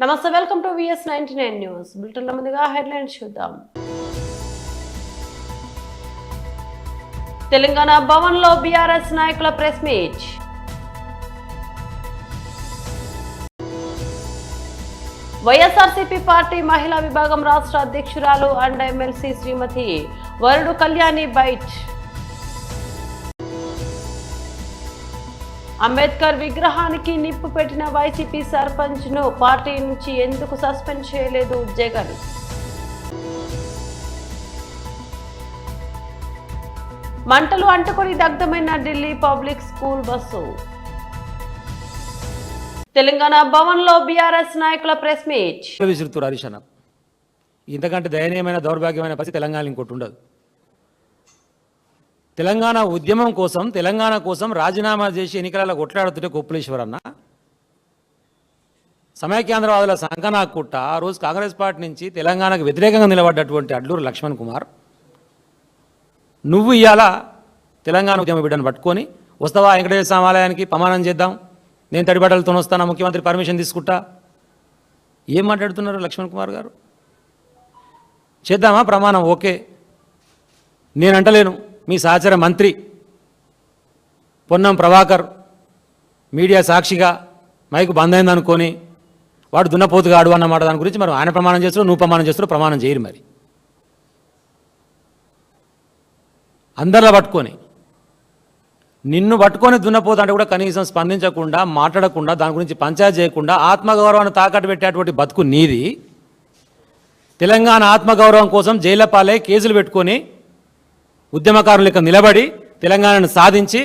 నమస్తే, welcome to VS99 news bulletin. ముందుగా headlines చూద్దాం. తెలంగాణ భవన్ లో బీఆర్ఎస్ నాయకుల ప్రెస్ మీట్. వైఎస్ఆర్సీపీ పార్టీ మహిళా విభాగం రాష్ట్ర అధ్యక్షురాలు అండ్ ఎమ్మెల్సీ శ్రీమతి వరుడు కళ్యాణి బైట్. అంబేద్కర్ విగ్రహానికి నిప్పు పెట్టిన వైసీపీ సర్పంచ్ ను పార్టీ నుంచి ఎందుకు సస్పెండ్ చేయలేదు జగన్. మంటలు అంటుకొని దగ్ధమైన Delhi public school bus. Telangana Bhavan లో బీఆర్ఎస్ నాయకుల ప్రెస్ మీట్. ఇంతకంటే దయనీయమైన దౌర్భాగ్యమైన పరిస్థితి తెలంగాణ ఇంకోటి ఉండదు. తెలంగాణ ఉద్యమం కోసం, తెలంగాణ కోసం రాజీనామా చేసి ఎన్నికలలో కొట్లాడుతుంటే కొప్పులేశ్వర్ అన్న సమైక్యాంధ్రవాదుల సంకనాకుట్ట ఆ రోజు కాంగ్రెస్ పార్టీ నుంచి తెలంగాణకు వ్యతిరేకంగా నిలబడ్డటువంటి అడ్లూరు లక్ష్మణ్ కుమార్, నువ్వు ఇవాళ తెలంగాణ ఉద్యమ బిడ్డను పట్టుకొని వస్తావా వెంకటేశ్వర స్వామి ఆలయానికి ప్రమాణం చేద్దాం, నేను తడిబట్టలతో వస్తాను, ముఖ్యమంత్రి పర్మిషన్ తీసుకుంటా, ఏం మాట్లాడుతున్నారు లక్ష్మణ్ కుమార్ గారు? చేద్దామా ప్రమాణం? ఓకే, నేను అంటలేను. మీ సహచర మంత్రి పొన్నం ప్రభాకర్ మీడియా సాక్షిగా మైకు బంద్ అయిందనుకొని వాడు దున్నపోతుగాడు అన్నమాట. దాని గురించి మరి ఆయన ప్రమాణం చేస్తాడు, నువ్వు ప్రమాణం చేస్తాడు, ప్రమాణం చేయరు. మరి అందరిలో పట్టుకొని నిన్ను పట్టుకొని దున్నపోతు అంటే కూడా కనీసం స్పందించకుండా, మాట్లాడకుండా, దాని గురించి పంచాయతీ చేయకుండా ఆత్మగౌరవాన్ని తాకట్టు పెట్టేటువంటి బతుకు నీది. తెలంగాణ ఆత్మగౌరవం కోసం జైళ్ల పాలై కేసులు పెట్టుకొని ఉద్యమకారుల లెక్క నిలబడి తెలంగాణను సాధించి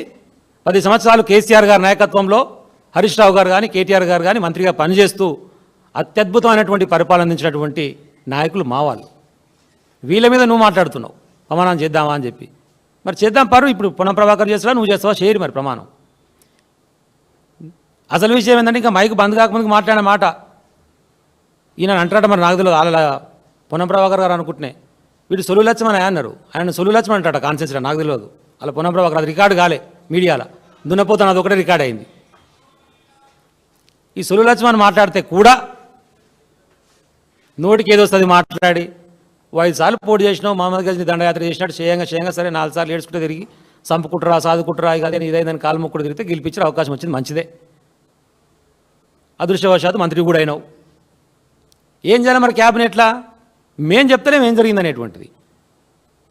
10 సంవత్సరాలు కేసీఆర్ గారి నాయకత్వంలో హరీష్ రావు గారు కానీ, కేటీఆర్ గారు కానీ మంత్రిగా పనిచేస్తూ అత్యద్భుతమైనటువంటి పరిపాలన అందించినటువంటి నాయకులు మా వాళ్ళు. వీళ్ళ మీద నువ్వు మాట్లాడుతున్నావు ప్రమాణం చేద్దామా అని చెప్పి. మరి చేద్దాం పరు. ఇప్పుడు పొన్నం ప్రభాకర్ చేస్తావా, నువ్వు చేస్తావా? చేయరు మరి ప్రమాణం. అసలు విషయం ఏంటంటే ఇంకా మైకు బంద్ కాకముందుకు మాట్లాడిన మాట ఈయన అంటారట. మరి నాకు తెలియదు, అలా పొన్నం ప్రభాకర్ గారు అనుకుంటున్నాయి వీడు సొలు లక్ష్మణ్ అన్నారు. ఆయన సొలు లక్ష్మణ్ అంటాట కాన్సెన్స్లో, నాకు తెలియదు. అలా పొన్నం ప్రభాకర్ అది రికార్డు కాలే మీడియాలో, దున్నపోతాను అది ఒకటే రికార్డ్ అయింది. ఈ సొలు లక్ష్మణ్ మాట్లాడితే కూడా నోటికి ఏదో వస్తుంది మాట్లాడి 5 సార్లు పోటీ చేసినావు, మహమ్మద్ గజ్ని దండయాత్ర చేసినట్టు చేయంగా సరే 4 సార్లు ఏడ్చుకుంటే తిరిగి చంపుకుంటారా, సాదుకుంటారా, ఇదే ఇదని కాలు మొక్కుడు తిరిగితే గెలిపించే అవకాశం వచ్చింది, మంచిదే. అదృష్టవశాత్తు మంత్రి కూడా అయినావు. ఏం చేయాలి మరి క్యాబినెట్లా? మేం చెప్తలేం ఏం జరిగిందనేటువంటిది.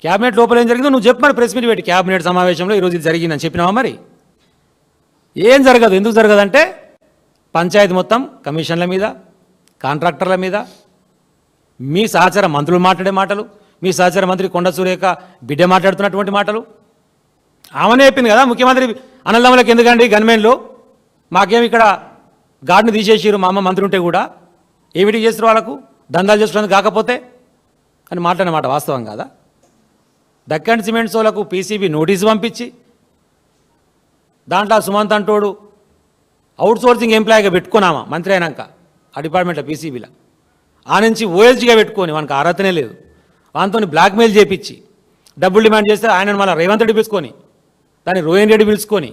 క్యాబినెట్ లోపల ఏం జరిగిందో నువ్వు చెప్పు మరి, ప్రెస్ మీట్ పెట్టి క్యాబినెట్ సమావేశంలో ఈరోజు ఇది జరిగిందని చెప్పినావా? మరి ఏం జరగదు. ఎందుకు జరగదంటే పంచాయతీ మొత్తం కమిషన్ల మీద, కాంట్రాక్టర్ల మీద, మీ సహచర మంత్రులు మాట్లాడే మాటలు, మీ సహచర మంత్రి కొండ సురేఖ బిడ్డ మాట్లాడుతున్నటువంటి మాటలు. ఆమెనే చెప్పింది కదా, ముఖ్యమంత్రి అన్నదమ్ములకు ఎందుకండి గన్మెన్లు, మాకేమి ఇక్కడ గార్డుని తీసేసిరు మా అమ్మ మంత్రి ఉంటే కూడా, ఏమిటి చేస్తారు వాళ్ళకు, దందాలు చేసుకోవడానికి కాకపోతే అని మాట్లాడిన మాట వాస్తవం కాదా? దక్కన్ సిమెంట్స్ వాళ్ళకు పీసీబీ నోటీసు పంపించి దాంట్లో సుమంత్ అంటోడు అవుట్సోర్సింగ్ ఎంప్లాయీగా పెట్టుకున్నామా మంత్రి అయినాక ఆ డిపార్ట్మెంట్లో పీసీబీలో, ఆ నుంచి ఓఎస్జీగా పెట్టుకొని వానికి అర్హతనే లేదు, వానితో బ్లాక్మెయిల్ చేపించి డబ్బులు డిమాండ్ చేస్తే ఆయన మళ్ళీ రేవంత్ రెడ్డి పిలుచుకొని, దాన్ని రోహన్ రెడ్డి పిలుచుకొని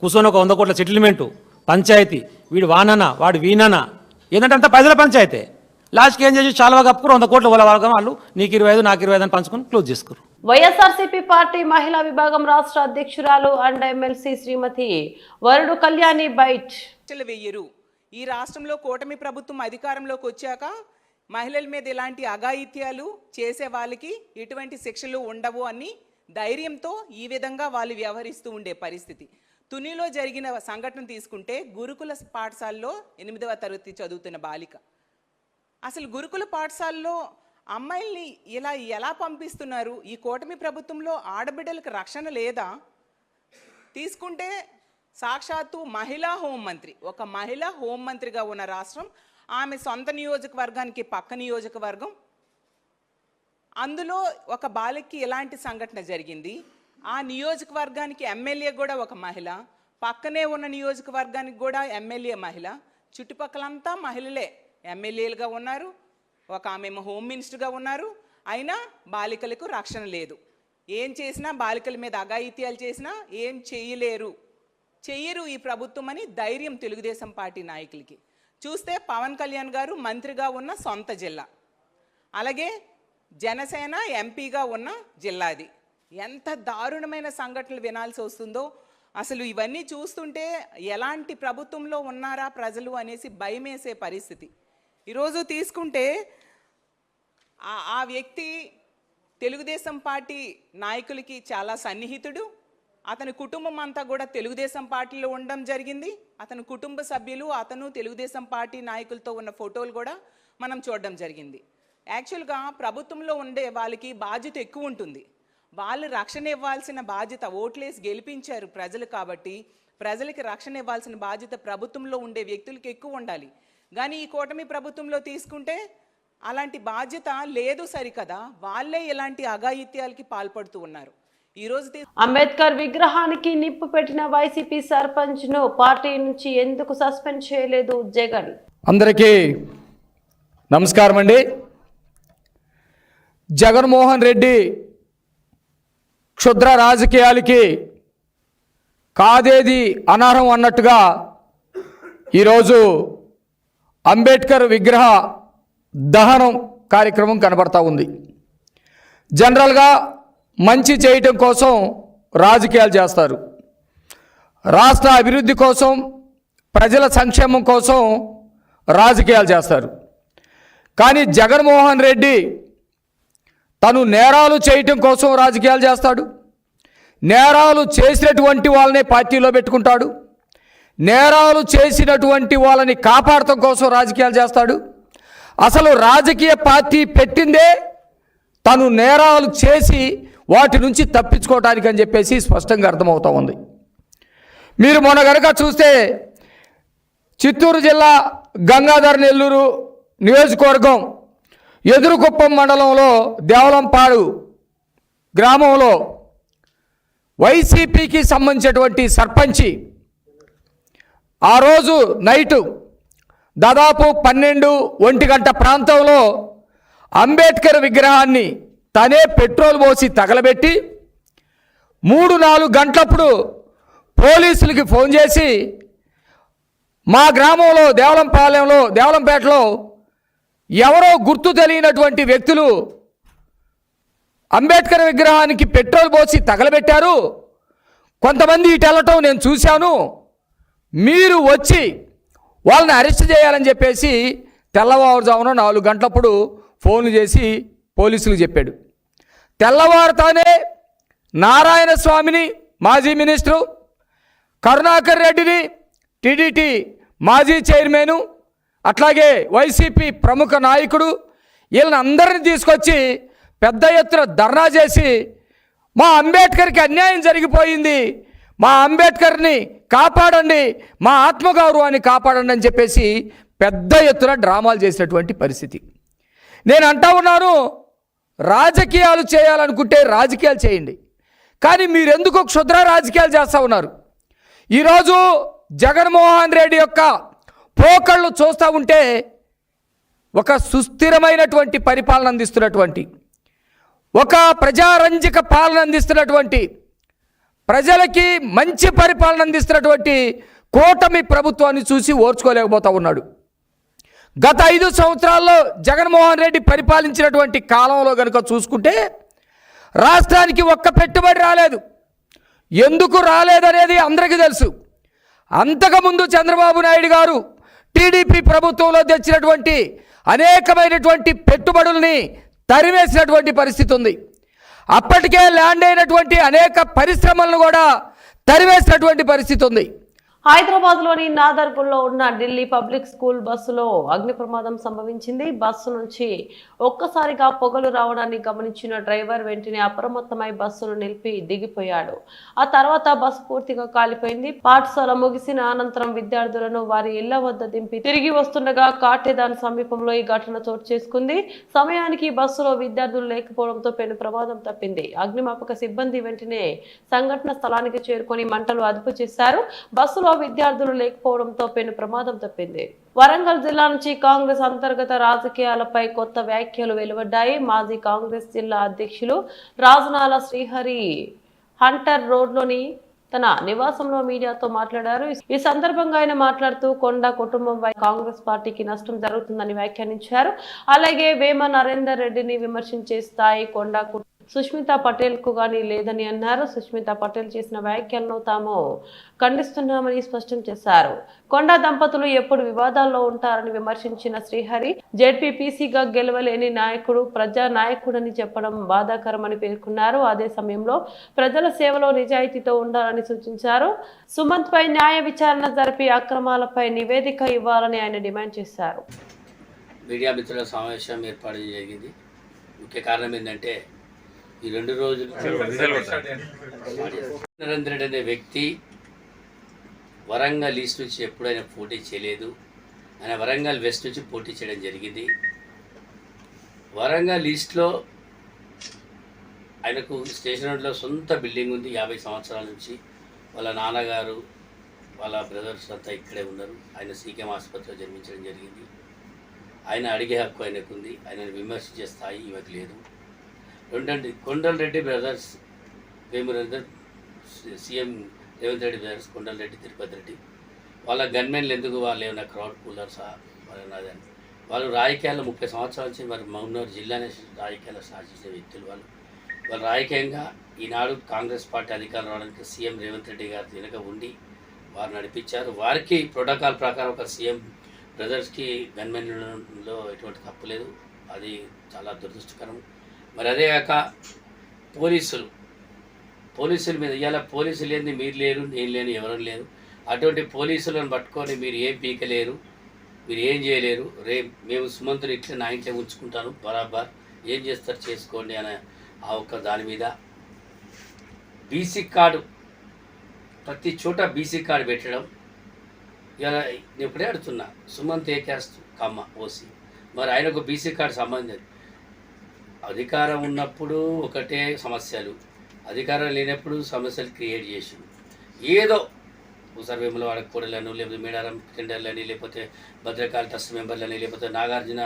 కూర్చొని ఒక 100 కోట్ల సెటిల్మెంటు పంచాయతీ, వీడు వాననా వాడు వీననా, ఏంటంటే అంత ప్రజల పంచాయతీ. లాస్ట్కి ఏం చేసి చాలా కప్పుకుని 100 కోట్ల వాళ్ళు నీకు 25 నాకు 25 అని పంచుకొని క్లోజ్ చేసుకురు. వైఎస్ఆర్సీపీ పార్టీ మహిళా విభాగం రాష్ట్ర అధ్యక్షురాలు అండ్ ఎమ్మెల్సీ శ్రీమతి వరుడు కళ్యాణి బైట్. వెయ్యరు. ఈ రాష్ట్రంలో కూటమి ప్రభుత్వం అధికారంలోకి వచ్చాక మహిళల మీద ఇలాంటి అఘాయిత్యాలు చేసే వాళ్ళకి ఎటువంటి శిక్షలు ఉండవు అని ధైర్యంతో ఈ విధంగా వాళ్ళు వ్యవహరిస్తూ ఉండే పరిస్థితి. తునిలో జరిగిన సంఘటన తీసుకుంటే గురుకుల పాఠశాలలో 8వ తరగతి చదువుతున్న బాలిక, అసలు గురుకుల పాఠశాలలో అమ్మాయిల్ని ఇలా ఎలా పంపిస్తున్నారు? ఈ కూటమి ప్రభుత్వంలో ఆడబిడ్డలకు రక్షణ లేదా? తీసుకుంటే సాక్షాత్తు మహిళా హోంమంత్రి, ఒక మహిళా హోంమంత్రిగా ఉన్న రాష్ట్రం, ఆమె సొంత నియోజకవర్గానికి పక్క నియోజకవర్గం, అందులో ఒక బాలికకి ఎలాంటి సంఘటన జరిగింది. ఆ నియోజకవర్గానికి ఎమ్మెల్యే కూడా ఒక మహిళ, పక్కనే ఉన్న నియోజకవర్గానికి కూడా ఎమ్మెల్యే మహిళ, చుట్టుపక్కలంతా మహిళలే ఎమ్మెల్యేలుగా ఉన్నారు, ఒక ఆమె హోమ్ మినిస్టర్గా ఉన్నారు. అయినా బాలికలకు రక్షణ లేదు. ఏం చేసినా బాలికల మీద అఘాయిత్యాలు చేసినా ఏం చెయ్యరు ఈ ప్రభుత్వం అని ధైర్యం తెలుగుదేశం పార్టీ నాయకులకి. చూస్తే పవన్ కళ్యాణ్ గారు మంత్రిగా ఉన్న సొంత జిల్లా, అలాగే జనసేన ఎంపీగా ఉన్న జిల్లా. అది ఎంత దారుణమైన సంఘటనలు వినాల్సి వస్తుందో అసలు ఇవన్నీ చూస్తుంటే ఎలాంటి ప్రభుత్వంలో ఉన్నారా ప్రజలు అనేసి భయమేసే పరిస్థితి. ఈరోజు తీసుకుంటే ఆ వ్యక్తి తెలుగుదేశం పార్టీ నాయకులకి చాలా సన్నిహితుడు. అతని కుటుంబం అంతా కూడా తెలుగుదేశం పార్టీలో ఉండడం జరిగింది. అతని కుటుంబ సభ్యులు అతను తెలుగుదేశం పార్టీ నాయకులతో ఉన్న ఫోటోలు కూడా మనం చూడడం జరిగింది. యాక్చువల్గా ప్రభుత్వంలో ఉండే వాళ్ళకి బాధ్యత ఎక్కువ ఉంటుంది. వాళ్ళు రక్షణ ఇవ్వాల్సిన బాధ్యత, ఓట్లేసి గెలిపించారు ప్రజలు కాబట్టి ప్రజలకి రక్షణ ఇవ్వాల్సిన బాధ్యత ప్రభుత్వంలో ఉండే వ్యక్తులకి ఎక్కువ ఉండాలి. కానీ ఈ కూటమి ప్రభుత్వంలో తీసుకుంటే అలాంటి బాధ్యత లేదు సరికదా, వాళ్ళే ఇలాంటి అఘాయిత్యాలకి పాల్పడుతూ ఉన్నారు. ఈరోజు అంబేద్కర్ విగ్రహానికి నిప్పు పెట్టిన వైసీపీ సర్పంచ్ ను పార్టీ నుంచి ఎందుకు సస్పెండ్ చేయలేదు జగన్? అందరికీ నమస్కారం అండి. జగన్మోహన్ రెడ్డి క్షుద్ర రాజకీయాలకి కాదేది అనర్హం అన్నట్టుగా ఈరోజు అంబేద్కర్ విగ్రహ దహనం కార్యక్రమం కనబడతా ఉంది. జనరల్గా మంచి చేయటం కోసం రాజకీయాలు చేస్తారు, రాష్ట్ర అభివృద్ధి కోసం ప్రజల సంక్షేమం కోసం రాజకీయాలు చేస్తారు. కానీ జగన్మోహన్ రెడ్డి తను నేరాలు చేయటం కోసం రాజకీయాలు చేస్తాడు, నేరాలు చేసినటువంటి వాళ్ళనే పార్టీలో పెట్టుకుంటాడు, నేరాలు చేసినటువంటి వాళ్ళని కాపాడటం కోసం రాజకీయాలు చేస్తాడు. అసలు రాజకీయ పార్టీ పెట్టిందే తను నేరాలు చేసి వాటి నుంచి తప్పించుకోవటానికి అని చెప్పేసి స్పష్టంగా అర్థమవుతూ ఉంది. మీరు మొన్న కనుక చూస్తే చిత్తూరు జిల్లా గంగాధర నెల్లూరు నియోజకవర్గం ఎదురుకుప్పం మండలంలో దేవలంపాడు గ్రామంలో వైసీపీకి సంబంధించినటువంటి సర్పంచి ఆ రోజు నైటు దాదాపు 12-1 గంట ప్రాంతంలో అంబేద్కర్ విగ్రహాన్ని తనే పెట్రోల్ పోసి తగలబెట్టి 3-4 గంటలప్పుడు పోలీసులకి ఫోన్ చేసి మా గ్రామంలో దేవలంపేటలో ఎవరో గుర్తు తెలియనటువంటి వ్యక్తులు అంబేద్కర్ విగ్రహానికి పెట్రోల్ పోసి తగలబెట్టారు, కొంతమంది ఇటు వెళ్ళటం నేను చూశాను, మీరు వచ్చి వాళ్ళని అరెస్ట్ చేయాలని చెప్పేసి తెల్లవారుజామున 4 గంటలప్పుడు ఫోన్లు చేసి పోలీసులకు చెప్పాడు. తెల్లవారుతానే నారాయణ స్వామిని మాజీ మినిస్టరు, కరుణాకర్ రెడ్డిని టీడీటీ మాజీ చైర్మను, అట్లాగే వైసీపీ ప్రముఖ నాయకుడు, వీళ్ళని అందరిని తీసుకొచ్చి పెద్ద ఎత్తున ధర్నా చేసి మా అంబేద్కర్కి అన్యాయం జరిగిపోయింది, మా అంబేద్కర్ని కాపాడండి, మా ఆత్మగౌరవాన్ని కాపాడండి అని చెప్పేసి పెద్ద ఎత్తున డ్రామాలు చేసినటువంటి పరిస్థితి. నేను అంటా ఉన్నాను, రాజకీయాలు చేయాలనుకుంటే రాజకీయాలు చేయండి, కానీ మీరెందుకు క్షుద్ర రాజకీయాలు చేస్తూ ఉన్నారు? ఈరోజు జగన్మోహన్ రెడ్డి యొక్క పోకళ్ళు చూస్తూ ఉంటే ఒక సుస్థిరమైనటువంటి పరిపాలన అందిస్తున్నటువంటి, ఒక ప్రజారంజక పాలన అందిస్తున్నటువంటి, ప్రజలకి మంచి పరిపాలన అందిస్తున్నటువంటి కూటమి ప్రభుత్వాన్ని చూసి ఓర్చుకోలేకపోతూ ఉన్నాడు. గత 5 సంవత్సరాల్లో జగన్మోహన్ రెడ్డి పరిపాలించినటువంటి కాలంలో కనుక చూసుకుంటే రాష్ట్రానికి ఒక్క పెట్టుబడి రాలేదు. ఎందుకు రాలేదనేది అందరికీ తెలుసు. అంతకుముందు చంద్రబాబు నాయుడు గారు టీడీపీ ప్రభుత్వంలో తెచ్చినటువంటి అనేకమైనటువంటి పెట్టుబడుల్ని తరివేసినటువంటి పరిస్థితి ఉంది. అప్పటికే ల్యాండ్ అయినటువంటి అనేక పరిశ్రమలను కూడా తరివేసినటువంటి పరిస్థితి ఉంది. హైదరాబాద్లోని నాదర్గుల్లో ఉన్న ఢిల్లీ పబ్లిక్ స్కూల్ బస్సులో అగ్ని ప్రమాదం సంభవించింది. బస్సు నుంచి ఒక్కసారిగా పొగలు రావడాన్ని గమనించిన డ్రైవర్ వెంటనే అప్రమత్తమై బస్సును నిలిపి దిగిపోయాడు. ఆ తర్వాత బస్సు పూర్తిగా కాలిపోయింది. పాఠశాల ముగిసిన అనంతరం విద్యార్థులను వారి ఇళ్ల వద్ద దింపి తిరిగి వస్తుండగా కాటేదాన్ సమీపంలో ఈ ఘటన చోటు చేసుకుంది. సమయానికి బస్సులో విద్యార్థులు లేకపోవడంతో పెను ప్రమాదం తప్పింది. అగ్నిమాపక సిబ్బంది వెంటనే సంఘటన స్థలానికి చేరుకొని మంటలు అదుపు చేశారు. బస్సులో విద్యార్థులు లేకపోవడంతో పెను ప్రమాదం తప్పింది. వరంగల్ జిల్లా నుంచి కాంగ్రెస్ అంతర్గత రాజకీయాలపై కొత్త వ్యాఖ్యలు వెలువడ్డాయి. మాజీ కాంగ్రెస్ జిల్లా అధ్యక్షులు రాజనాల శ్రీహరి హంటర్ రోడ్లోని తన నివాసంలో మీడియాతో మాట్లాడారు. ఈ సందర్భంగా ఆయన మాట్లాడుతూ కొండా కుటుంబం కాంగ్రెస్ పార్టీకి నష్టం జరుగుతుందని వ్యాఖ్యానించారు. అలాగే వేమ నరేందర్ రెడ్డిని విమర్శించే స్థాయి కొండా సుష్మితా పటేల్ కు గానీ లేదని అన్నారు. సుష్మితా పటేల్ చేసిన వ్యాఖ్యలను తాము ఖండిస్తున్నామని స్పష్టం చేశారు. కొండా దంపతులు ఎప్పుడు వివాదాల్లో ఉంటారని విమర్శించిన శ్రీహరి జెడ్పీపీసీగా గెలవలేని నాయకుడు ప్రజా నాయకుడని చెప్పడం బాధాకరమని పేర్కొన్నారు. అదే సమయంలో ప్రజల సేవలో నిజాయితీతో ఉండాలని సూచించారు. సుమంత్ పై న్యాయ విచారణ జరిపి అక్రమాలపై నివేదిక ఇవ్వాలని ఆయన డిమాండ్ చేశారు. మీడియా మిత్రుల సమావేశం ఏర్పాటు జరిగింది. ముఖ్య కారణం ఏంటంటే ఈ 2 రోజులు నరేంద్ర రెడ్డి అనే వ్యక్తి వరంగల్ ఈస్ట్ నుంచి ఎప్పుడైనా పోటీ చేయలేదు. ఆయన వరంగల్ వెస్ట్ నుంచి పోటీ చేయడం జరిగింది. వరంగల్ ఈస్ట్లో ఆయనకు స్టేషన్ రోడ్లో సొంత బిల్డింగ్ ఉంది. 50 సంవత్సరాల నుంచి వాళ్ళ నాన్నగారు వాళ్ళ బ్రదర్స్ అంతా ఇక్కడే ఉన్నారు. ఆయన సీకేఎం ఆసుపత్రిలో జన్మించడం జరిగింది. ఆయన అడిగే హక్కు ఆయనకు ఉంది. ఆయనను విమర్శించే స్థాయి ఇవ్వక లేదు. రెండండి కొండలరెడ్డి బ్రదర్స్ వేమురేందర్ సీఎం రేవంత్ రెడ్డి బ్రదర్స్ కొండలరెడ్డి తిరుపతి రెడ్డి వాళ్ళ గన్మెన్లు ఎందుకు వాళ్ళు ఏమైనా క్రౌడ్ కూలర్సా వాళ్ళని వాళ్ళు రాజకీయాల్లో 30 సంవత్సరాల నుంచి మరి మహబూబ్నగర్ జిల్లానే రాజకీయాల్లో సాధించిన వ్యక్తులు వాళ్ళు రాజకీయంగా ఈనాడు కాంగ్రెస్ పార్టీ అధికారం రావడానికి సీఎం రేవంత్ రెడ్డి గారి వెనుక ఉండి వారు నడిపించారు. వారికి ప్రోటోకాల్ ప్రకారం ఒక సీఎం బ్రదర్స్కి గన్మెన్లో ఎటువంటి తప్పు లేదు. అది చాలా దురదృష్టకరం. మరి అదే కాక పోలీసుల మీద ఇవాళ పోలీసులు లేని మీరు లేరు, నేను లేని ఎవరు లేరు. అటువంటి పోలీసులను పట్టుకొని మీరు ఏం పీకలేరు, మీరు ఏం చేయలేరు. మేము సుమంతుని ఇట్లా నా ఇంట్లో ఉంచుకుంటాను బరాబర్ ఏం చేస్తారు చేసుకోండి అనే ఆ ఒక్క దాని మీద బీసీ కార్డు ప్రతి చోట బీసీ కార్డు పెట్టడం. ఇలా నేను ఇప్పుడే అడుగుతున్నా, సుమంత్ ఏ క్యాస్ట్ కమ్మ ఓసీ, మరి ఆయనకు బీసీ కార్డు సంబంధం. అధికారం ఉన్నప్పుడు ఒకటే సమస్యలు, అధికారం లేనప్పుడు సమస్యలు క్రియేట్ చేసి ఏదో సర్వేముల వాడ కూడలను లేకపోతే మేడారం టెండర్లని లేకపోతే భద్రకాళి ట్రస్ట్ మెంబర్లని లేకపోతే నాగార్జున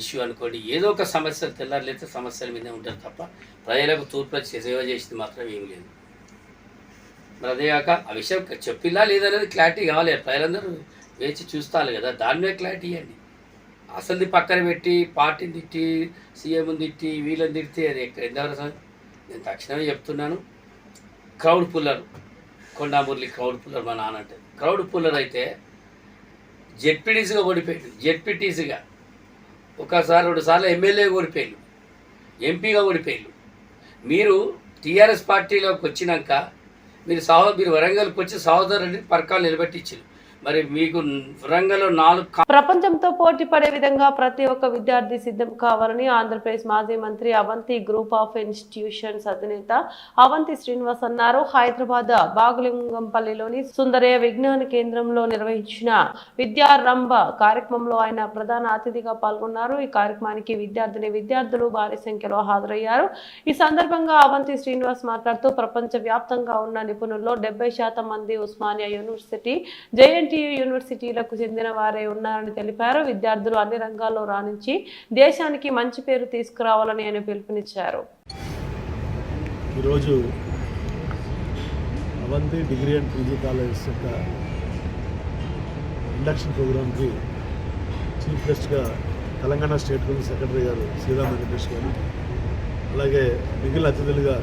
ఇష్యూ అనుకోండి, ఏదో ఒక సమస్యలు తెల్లారులైతే సమస్యల మీదే ఉంటారు తప్ప ప్రజలకు తూర్పు సేవ చేసింది మాత్రం ఏమి లేదు. మరి అదే కాక ఆ విషయం చెప్పిలా లేదనేది క్లారిటీ కావాలి. ప్రజలందరూ వేచి చూస్తారు కదా, దాని మీద క్లారిటీ ఇవ్వండి. అసలు పక్కన పెట్టి పార్టీని తిట్టి సీఎంని తిట్టి వీళ్ళని తిడితే అది ఎంతవరకు? నేను తక్షణమే చెప్తున్నాను, crowd puller Konda Murali crowd puller మా నాన్న అంటే క్రౌడ్ పుల్లర్ అయితే జెడ్పీటీసీగా ఓడిపోయాడు. జెడ్పీటీసీగా ఒకసారి 2 సార్లు ఎమ్మెల్యేగా ఓడిపోయాడు, ఎంపీగా ఓడిపోయాడు. మీరు టీఆర్ఎస్ పార్టీలోకి వచ్చినాక మీరు వరంగల్కి వచ్చి సహోదరుని పరకాలు నిలబెట్టించారు. మరి మీకు వరంగల్లో 4 ప్రపంచంతో పోటీ పడే విధంగా ప్రతి ఒక్క విద్యార్థి సిద్ధం కావాలని ఆంధ్రప్రదేశ్ మాజీ మంత్రి అవంతి గ్రూప్ ఆఫ్ ఇన్స్టిట్యూషన్స్ అధినేత అవంతి శ్రీనివాస్ అన్నారు. హైదరాబాద్ బాగులింగంపల్లిలోని సుందరయ్య విజ్ఞాన కేంద్రంలో నిర్వహించిన విద్యారంభ కార్యక్రమంలో ఆయన ప్రధాన అతిథిగా పాల్గొన్నారు. ఈ కార్యక్రమానికి విద్యార్థులు భారీ సంఖ్యలో హాజరయ్యారు. ఈ సందర్భంగా అవంతి శ్రీనివాస్ మాట్లాడుతూ ప్రపంచ వ్యాప్తంగా ఉన్న నిపుణుల్లో 70% మంది ఉస్మానియా యూనివర్సిటీ జేఎన్టీయూ యూనివర్సిటీలకు చెందిన వారే ఉన్నారని తెలిపారు. విద్యార్థులు అన్ని రంగాల్లో రాణించి దేశానికి మంచి పేరు తీసుకురావాలని ఆయన పిలుపునిచ్చారు. ఈరోజు Avanti degree and PG college యొక్క ఇండక్షన్ ప్రోగ్రామ్కి చీఫ్ గెస్ట్గా తెలంగాణ స్టేట్ పోలీస్ సెక్రటరీ గారు శ్రీరామ్ వెంకటేష్ గారు, అలాగే మిగిలిన అతిథులుగా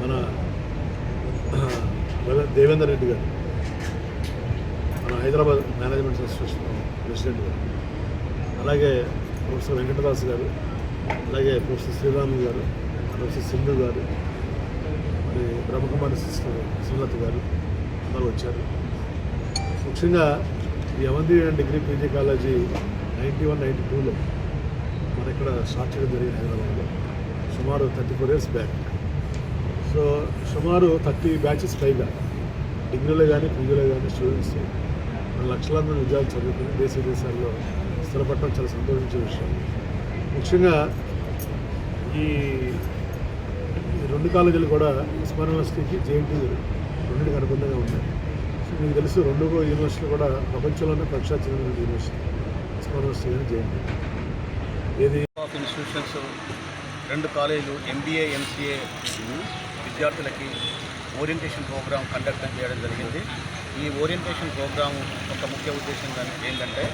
మన దేవేందర్ రెడ్డి గారు, మన హైదరాబాద్ మేనేజ్మెంట్ అసోసియేషన్ ప్రెసిడెంట్ గారు, అలాగే ప్రొఫెసర్ వెంకటదాస్ గారు, అలాగే ప్రొఫెసర్ శ్రీరాము గారు, ప్రొఫెసర్ సింధు గారు, మరి బ్రహ్మకుమారి సిస్టర్ సుమలత గారు అందరూ వచ్చారు. ముఖ్యంగా ఈ అవంతి డిగ్రీ పీజీ కాలేజీ 91-92లో మన ఇక్కడ స్టార్ట్ చేయడం జరిగింది హైదరాబాద్లో, సుమారు 34 years బ్యాక్. సో సుమారు 30 బ్యాచెస్ పైగా డిగ్రీలో కానీ పీజీలో కానీ స్టూడెంట్స్ లక్షలాది మంది విద్యార్థులు చదువుకుని దేశ విదేశాల్లో స్థిరపడటం చాలా సంతోషించే విషయం. ముఖ్యంగా ఈ 2 కాలేజీలు కూడా ఉస్మానియా యూనివర్సిటీకి జేఎన్టీయూ రెండింటికి అనుబంధంగా ఉన్నాయి. సో మీకు తెలుసు 2 యూనివర్సిటీలు కూడా ప్రపంచంలోనే ప్రఖ్యాతి చెందిన యూనివర్సిటీ ఉస్మానియా యూనివర్సిటీ కానీ జేఎన్టీయూ. ఏది ఆఫ్ ఇన్స్టిట్యూషన్స్ 2 కాలేజీలు ఎంబీఏ ఎంసీఏ విద్యార్థులకి ఓరియంటేషన్ ప్రోగ్రామ్ కండక్ట్ చేయడం జరిగింది. ఈ ఓరియంటేషన్ ప్రోగ్రామ్ ఒక ముఖ్య ఉద్దేశం ఏంటంటే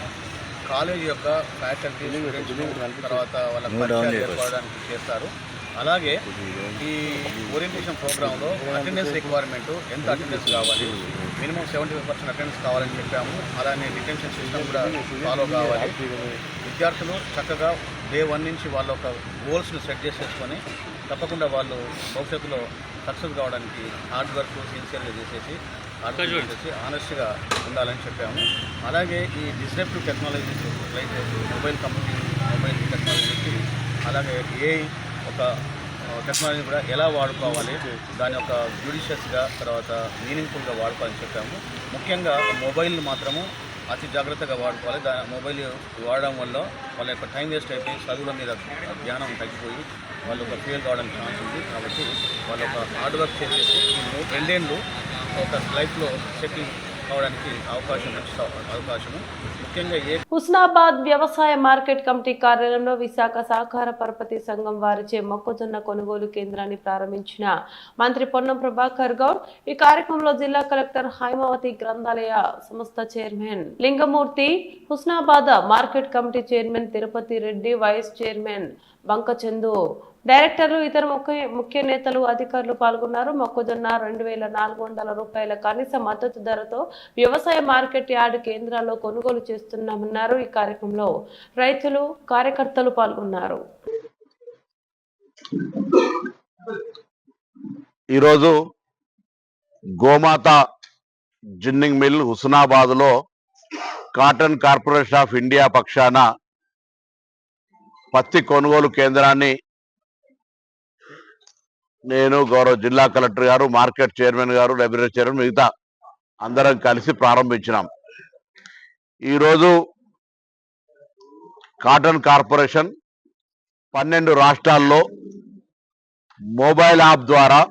కాలేజ్ యొక్క ఫ్యాకల్టీ, స్టూడెంట్స్, తర్వాత వాళ్ళ పరిచయాలు ఏర్పడడానికి చేస్తారు. అలాగే ఈ ఓరియంటేషన్ ప్రోగ్రాంలో అటెండెన్స్ రిక్వైర్మెంట్, ఎంత అటెండెన్స్ కావాలి, మినిమం 75% అటెండెన్స్ కావాలని చెప్పాము. అలానే డిటెన్షన్ సిస్టమ్ కూడా ఫాలో కావాలి. విద్యార్థులు చక్కగా డే 1 నుంచి వాళ్ళ ఒక గోల్స్ని సెట్ చేసేసుకొని తప్పకుండా వాళ్ళు భవిష్యత్తులో సక్సెస్ కావడానికి హార్డ్ వర్క్ సిన్సియర్గా చేసేసి ఆనెస్ట్గా ఉండాలని చెప్పాము. అలాగే ఈ disruptive technologies like mobile computing, mobile టెక్నాలజీకి, అలాగే ఏఐ ఒక టెక్నాలజీ కూడా ఎలా వాడుకోవాలి, దాని యొక్క జ్యుడిషియస్గా తర్వాత మీనింగ్ఫుల్గా వాడుకోవాలని చెప్పాము. ముఖ్యంగా మొబైల్ మాత్రము అతి జాగ్రత్తగా వాడుకోవాలి. మొబైల్ వాడడం వల్ల వాళ్ళ యొక్క టైం వేస్ట్ అయిపోయి చదువుల మీద ధ్యానం తగ్గిపోయి వాళ్ళు ఒక ఫెయిల్ కావడానికి ఛాన్స్ ఉంది. కాబట్టి వాళ్ళు ఒక హార్డ్ వర్క్ చేసేసి ఈ 2 ఏళ్ళు ఒక లైఫ్లో సెటిల్ కావడానికి అవకాశము ముఖ్యంగా హుస్నాబాద్ వ్యవసాయ మార్కెట్ కమిటీ కార్యాలయంలో విశాఖ సహకార పరపతి సంఘం వారిచే మొక్కజొన్న కొనుగోలు కేంద్రాన్ని ప్రారంభించిన మంత్రి పొన్నం ప్రభాకర్ గౌడ్. ఈ కార్యక్రమంలో జిల్లా కలెక్టర్ హైమావతి, గ్రంథాలయ సంస్థ chairman Lingamurthy, Husnabad market committee chairman Tirupati Reddy, vice chairman Banka Chandu, డైరెక్టర్లు, ఇతర ముఖ్య నేతలు, అధికారులు పాల్గొన్నారు. మొక్కజొన్న 2,400 రూపాయల కనీస మద్దతు ధరతో వ్యవసాయ మార్కెట్ యార్డ్ కేంద్రాల్లో కొనుగోలు చేస్తున్నామన్నారు. ఈ కార్యక్రమంలో రైతులు, కార్యకర్తలు పాల్గొన్నారు. ఈరోజు గోమాత జిన్నింగ్ మిల్ హుస్నాబాద్లో కాటన్ కార్పొరేషన్ ఆఫ్ ఇండియా పక్షాన పత్తి కొనుగోలు కేంద్రాన్ని నేను, గౌరవ జిల్లా కలెక్టర్ గారు, మార్కెట్ చైర్మన్ గారు, లైబ్రరీ చైర్మన్, మిగతా అందరం కలిసి ప్రారంభించినాం. ఈరోజు కాటన్ కార్పొరేషన్ 12 రాష్ట్రాల్లో మొబైల్ యాప్ ద్వారా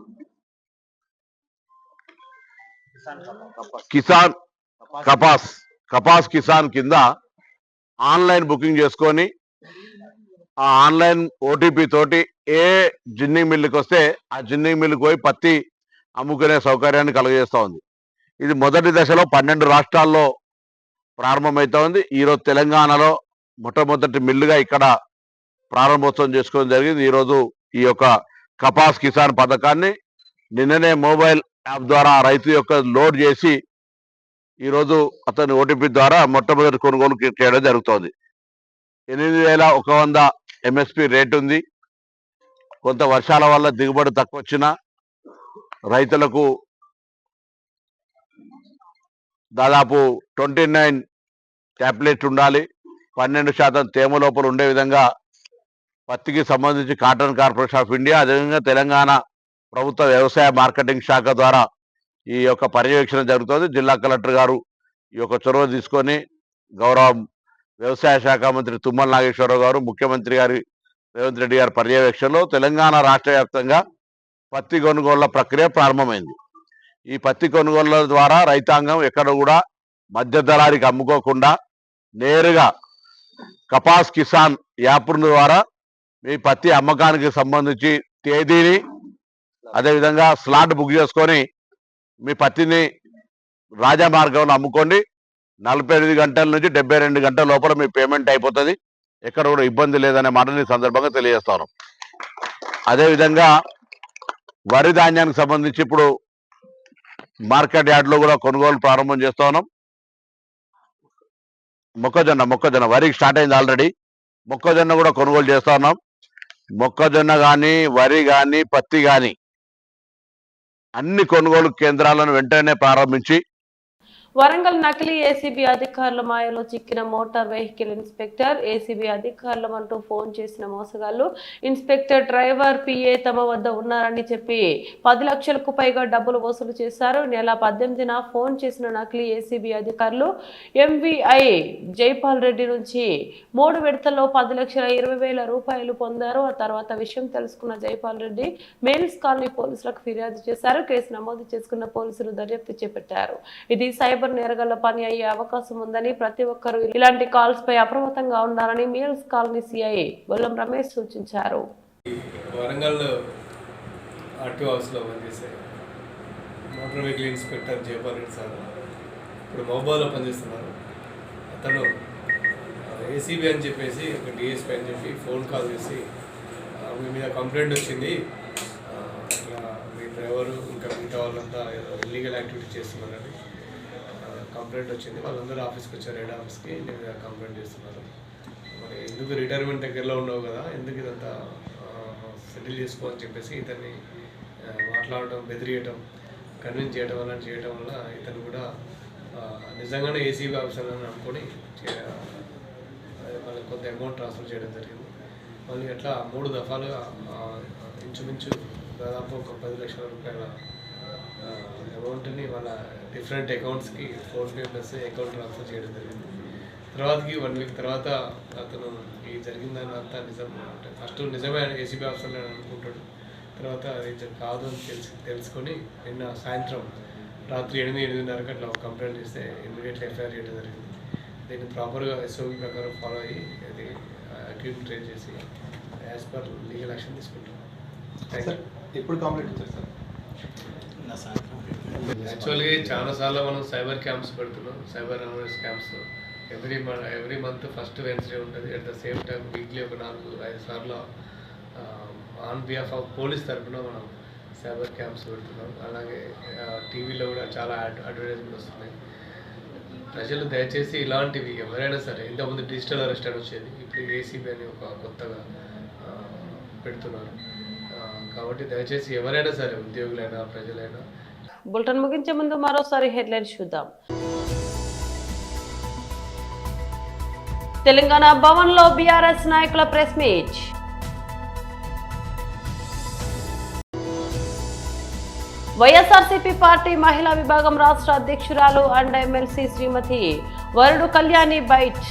కిసాన్ కపాస్ కిసాన్ కింద ఆన్లైన్ బుకింగ్ చేసుకొని ఆ ఆన్లైన్ ఓటీపీ తోటి ఏ జిన్నింగ్ మిల్లుకి వస్తే ఆ జిన్నింగ్ మిల్లుకి పోయి పత్తి అమ్ముకునే సౌకర్యాన్ని కలుగజేస్తూ ఉంది. ఇది మొదటి దశలో 12 రాష్ట్రాల్లో ప్రారంభమవుతా ఉంది. ఈరోజు తెలంగాణలో మొట్టమొదటి మిల్లుగా ఇక్కడ ప్రారంభోత్సవం చేసుకోవడం జరిగింది. ఈరోజు ఈ యొక్క కపాస్ కిసాన్ పథకాన్ని నిన్ననే మొబైల్ యాప్ ద్వారా రైతు యొక్క లోడ్ చేసి ఈరోజు అతని ఓటీపీ ద్వారా మొట్టమొదటి కొనుగోలు చేయడం జరుగుతోంది. 8,100 ఎంఎస్పి రేట్ ఉంది. కొంత వర్షాల వల్ల దిగుబడి తక్కువ వచ్చినా రైతులకు దాదాపు 29 ట్యాబ్లెట్ ఉండాలి, 12% తేమ లోపల ఉండే విధంగా పత్తికి సంబంధించి కాటన్ కార్పొరేషన్ ఆఫ్ ఇండియా, అదేవిధంగా తెలంగాణ ప్రభుత్వ వ్యవసాయ మార్కెటింగ్ శాఖ ద్వారా ఈ యొక్క పర్యవేక్షణ జరుగుతుంది. జిల్లా కలెక్టర్ గారు ఈ యొక్క చొరవ తీసుకొని గౌరవ వ్యవసాయ శాఖ మంత్రి తుమ్మల నాగేశ్వరరావు గారు, ముఖ్యమంత్రి గారి రేవంత్ రెడ్డి గారి పర్యవేక్షణలో తెలంగాణ రాష్ట్ర వ్యాప్తంగా పత్తి కొనుగోళ్ల ప్రక్రియ ప్రారంభమైంది. ఈ పత్తి కొనుగోళ్ల ద్వారా రైతాంగం ఎక్కడ కూడా మధ్య దళారికి అమ్ముకోకుండా నేరుగా కపాస్ కిసాన్ యాప్ ద్వారా మీ పత్తి అమ్మకానికి సంబంధించి తేదీని, అదేవిధంగా స్లాట్ బుక్ చేసుకొని మీ పత్తిని రాజా మార్గంలో అమ్ముకోండి. 48 గంటల నుంచి 72 గంటల లోపల మీ పేమెంట్ అయిపోతుంది. ఎక్కడ కూడా ఇబ్బంది లేదనే మాటని సందర్భంగా తెలియజేస్తాను. అదేవిధంగా వరి ధాన్యానికి సంబంధించి ఇప్పుడు మార్కెట్ యార్డ్లో కూడా కొనుగోలు ప్రారంభం చేస్తా ఉన్నాం. మొక్కజొన్న వరికి స్టార్ట్ అయింది ఆల్రెడీ. మొక్కజొన్న కూడా కొనుగోలు చేస్తా ఉన్నాం. మొక్కజొన్న కానీ, వరి కానీ, పత్తి కానీ అన్ని కొనుగోలు కేంద్రాలను వెంటనే ప్రారంభించి వరంగల్ నకిలీ ఏసీబీ అధికారుల మాయలో చిక్కిన మోటార్ వెహికల్ ఇన్స్పెక్టర్. ఏసీబీ అధికారులమంటూ ఫోన్ చేసిన మోసగాళ్లు ఇన్స్పెక్టర్ డ్రైవర్ పిఏ తమ వద్ద ఉన్నారని చెప్పి 10 లక్షలకు పైగా డబ్బులు వసూలు చేశారు. నెల 18న ఫోన్ చేసిన నకిలీ ఏసీబీ అధికారులు ఎంవీఐ జైపాల్ రెడ్డి నుంచి 3 విడతల్లో 10,20,000 రూపాయలు పొందారు. ఆ తర్వాత విషయం తెలుసుకున్న జైపాల్ రెడ్డి మేల్స్ కాలనీ పోలీసులకు ఫిర్యాదు చేశారు. కేసు నమోదు చేసుకున్న పోలీసులు దర్యాప్తు చేపట్టారు. ఇది సైబర్ నేరగాళ్ల పని అయ్యే అవకాశం ఉందని, ప్రతి ఒక్కరూ ఇలాంటి కాల్స్ పై అప్రమత్తంగా ఉండాలని males colony CI Bollam Ramesh సూచించారు. వరంగల్ ఆర్టీ హౌస్లో పనిచేసే motor vehicle inspector Jaipal Reddy sir ఇప్పుడు మహబూబాలో పనిచేస్తున్నారు. అతను ఏసీబీ అని చెప్పేసి ఒక డిఎస్పీ అని చెప్పి ఫోన్ కాల్ చేసి మీ మీద కంప్లైంట్ వచ్చింది, ఇట్లా మీ డ్రైవరు ఇంకా మిగతా వాళ్ళంతా ఇల్లీగల్ యాక్టివిటీ చేస్తున్నారని కంప్లైంట్ వచ్చింది. వాళ్ళందరూ ఆఫీస్కి వచ్చారు, హెడ్ ఆఫీస్కి. నేను కంప్లైంట్ చేస్తున్నారు. మరి ఎందుకు రిటైర్మెంట్ దగ్గరలో ఉండవు కదా, ఎందుకు ఇదంతా సెటిల్ చేసుకో అని చెప్పేసి ఇతన్ని మాట్లాడటం, బెదిరియటం, కన్విన్స్ చేయడం అలాంటి చేయడం వల్ల ఇతను కూడా నిజంగానే ఏసీబీ ఆఫీసర్ అని అనుకొని వాళ్ళకి కొంత అమౌంట్ ట్రాన్స్ఫర్ చేయడం జరిగింది. మళ్ళీ అట్లా 3 దఫాలుగా ఇంచుమించు దాదాపు ఒక 10 లక్షల రూపాయల అమౌంట్ని వాళ్ళ డిఫరెంట్ అకౌంట్స్కి ఫోన్పే ప్లస్ అకౌంట్ ట్రాన్స్ఫర్ చేయడం జరిగింది. తర్వాతకి 1 వీక్ తర్వాత అతను ఈ జరిగిందని అంతా నిజం అంటే ఫస్ట్ నిజమే ఏసీబీ ఆఫీసర్లు అని అనుకుంటాడు. తర్వాత అది కాదు అని తెలుసుకొని నిన్న సాయంత్రం రాత్రి 8-8:30 అట్లా ఒక కంప్లైంట్ చేస్తే ఇమ్మీడియట్లీ ఎఫ్ఐఆర్ చేయడం జరిగింది. దీన్ని ప్రాపర్గా ఎస్ఓబి ప్రకారం ఫాలో అయ్యి అది అక్యూజ్ ట్రేస్ చేసి యాజ్ పర్ లీగల్ యాక్షన్ తీసుకుంటాం. ఎప్పుడు కంప్లైంట్ ఇచ్చారు సార్? యాక్చువల్గా చాలాసార్లు మనం సైబర్ క్యాంప్స్ పెడుతున్నాం, cyber awareness camps every month first Wednesday ఉంటుంది. At the same time weekly ఒక 4-5 సార్లు ఆన్ బిహాఫ్ ఆఫ్ పోలీస్ తరఫున మనం సైబర్ క్యాంప్స్ పెడుతున్నాం. అలాగే టీవీలో కూడా చాలా అడ్వర్టైజ్మెంట్ వస్తున్నాయి. ప్రజలు దయచేసి ఇలాంటివి ఎవరైనా సరే, ఇంతకుముందు డిజిటల్ అరెస్ట్ అని వచ్చేది, ఇప్పుడు ఏసీబీ అని ఒక కొత్తగా పెడుతున్నారు. కాబట్టి దయచేసి ఎవరైనా సరే, ఉద్యోగులైనా ప్రజలైనా. బులెటిన్ ముగించే ముందు మరోసారి హెడ్లైన్స్ చూద్దాం. తెలంగాణ భవన్లో బీఆర్ఎస్ నాయకుల ప్రెస్ మీట్. వైఎస్ఆర్సీపీ పార్టీ మహిళా విభాగం రాష్ట్ర అధ్యక్షురాలు అండ్ ఎమ్మెల్సీ శ్రీమతి వరుడు కళ్యాణి బైట్.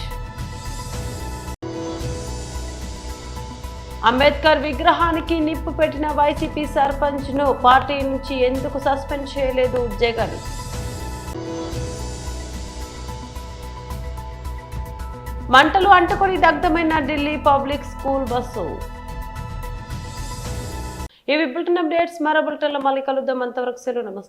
అంబేద్కర్ విగ్రహానికి నిప్పు పెట్టిన వైసీపీ సర్పంచ్ ను పార్టీ నుంచి ఎందుకు సస్పెండ్ చేయలేదు జగన్. మంటలు అంటుకొని దగ్ధమైన ఢిల్లీ పబ్లిక్ స్కూల్ బస్సు. ఇవి బులెటిన్ అప్డేట్స్. మరో బులెటిన్లో మళ్ళీ కలుద్దాం. అంతవరకు సెలవు. నమస్తే.